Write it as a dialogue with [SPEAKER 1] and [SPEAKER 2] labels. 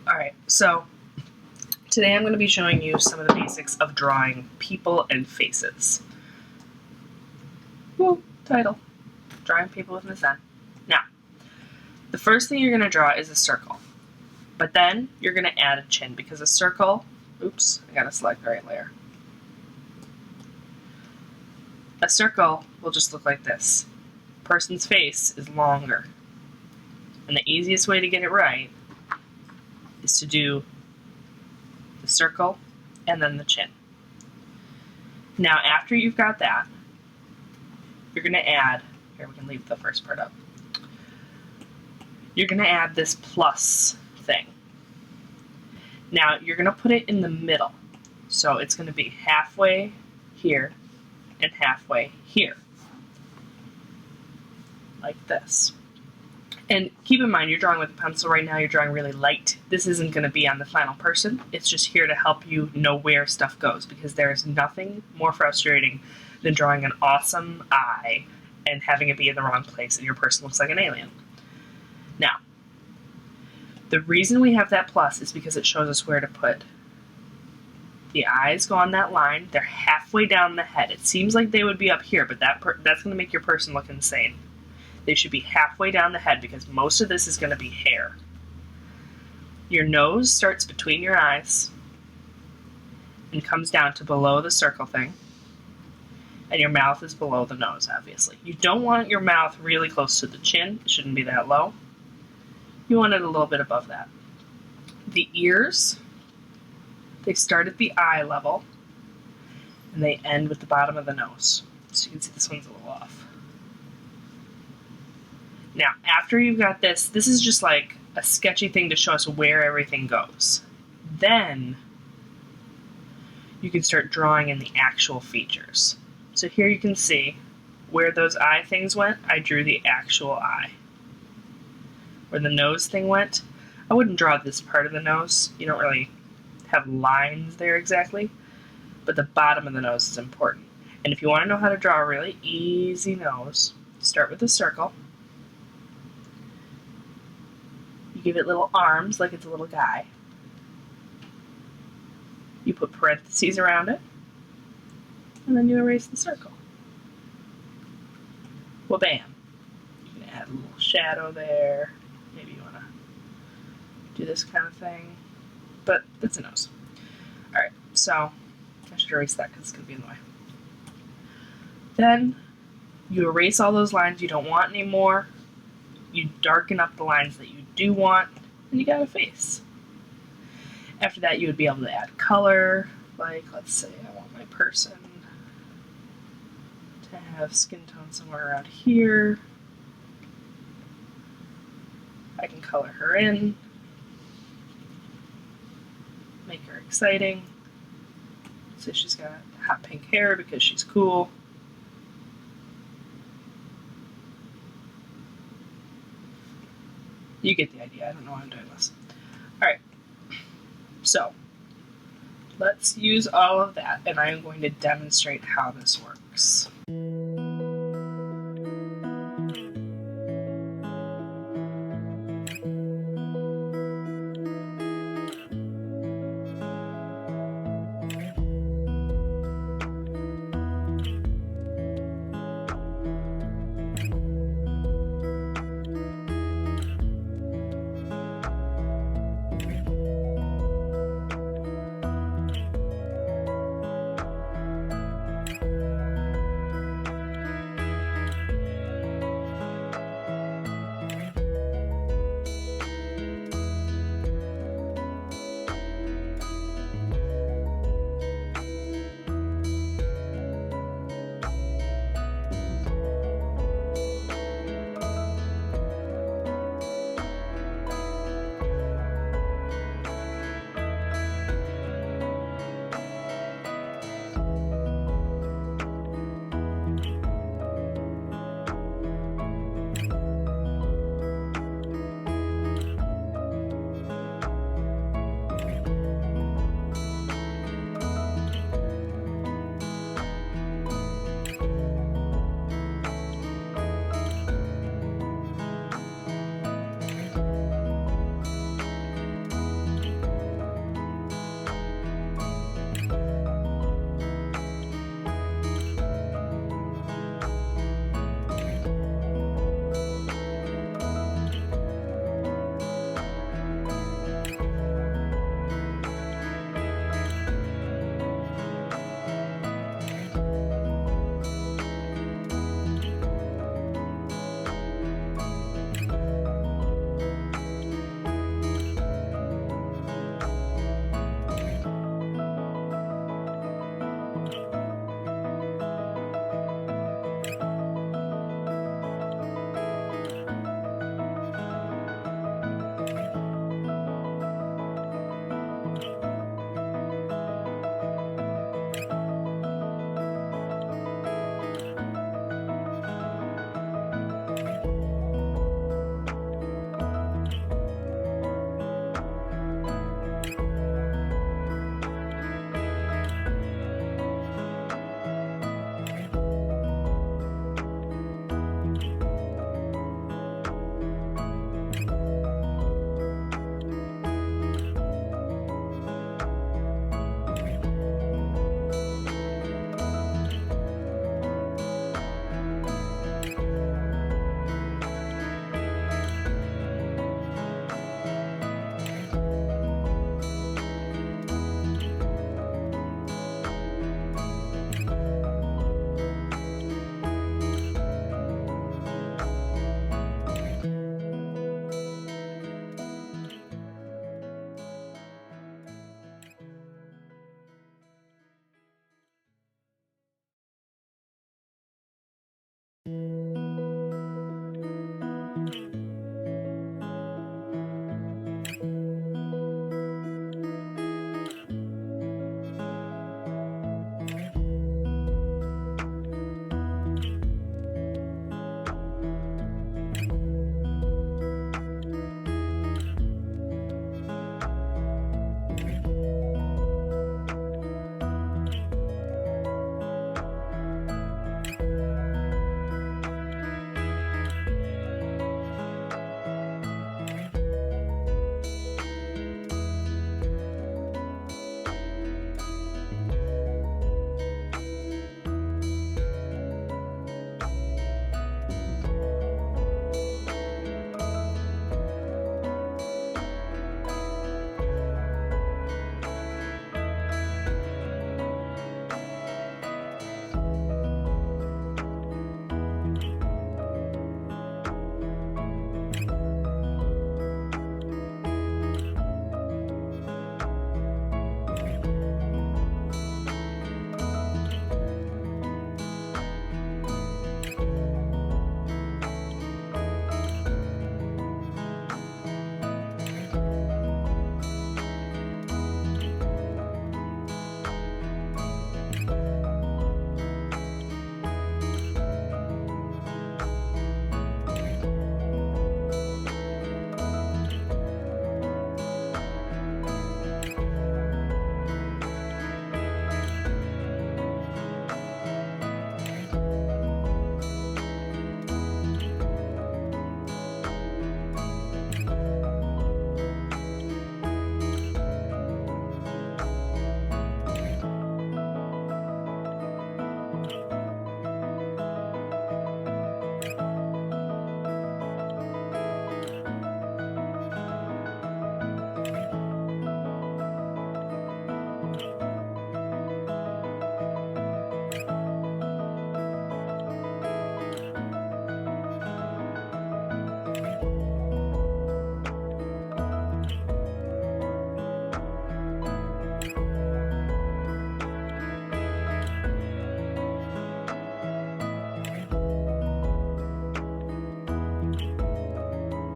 [SPEAKER 1] Alright, so today I'm going to be showing you some of the basics of drawing people and faces. Woo, title. Drawing people with Miss N. Now, the first thing you're going to draw is a circle. But then you're going to add a chin because a circle, oops, I got to select the right layer. A circle will just look like this. Person's face is longer. And the easiest way to get it right is to do the circle and then the chin. Now, after you've got that, you're going to add, here we can leave the first part up. You're going to add this plus thing. Now, you're going to put it in the middle. So it's going to be halfway here and halfway here. Like this. And keep in mind, you're drawing with a pencil right now, you're drawing really light. This isn't going to be on the final person. It's just here to help you know where stuff goes, because there is nothing more frustrating than drawing an awesome eye and having it be in the wrong place and your person looks like an alien. Now, the reason we have that plus is because it shows us where to put the eyes. Go on that line. They're halfway down the head. It seems like they would be up here, but that's going to make your person look insane. They should be halfway down the head because most of this is going to be hair. Your nose starts between your eyes and comes down to below the circle thing. And your mouth is below the nose, obviously. You don't want your mouth really close to the chin. It shouldn't be that low. You want it a little bit above that. The ears, they start at the eye level and they end with the bottom of the nose. So you can see this one's a little off. Now, after you've got this is just like a sketchy thing to show us where everything goes. Then you can start drawing in the actual features. So here you can see where those eye things went. I drew the actual eye. Where the nose thing went, I wouldn't draw this part of the nose. You don't really have lines there exactly. But the bottom of the nose is important. And if you want to know how to draw a really easy nose, start with a circle. You give it little arms like it's a little guy. You put parentheses around it. And then you erase the circle. Well, bam. You can add a little shadow there. Maybe you want to do this kind of thing. But that's a nose. Alright, so I should erase that because it's going to be in the way. Then you erase all those lines you don't want anymore. You darken up the lines that you do want, and you got a face. After that, you would be able to add color. Like, let's say I want my person to have skin tone somewhere around here. I can color her in, make her exciting. So she's got hot pink hair because she's cool. You get the idea. I don't know why I'm doing this. Alright, so let's use all of that, and I am going to demonstrate how this works.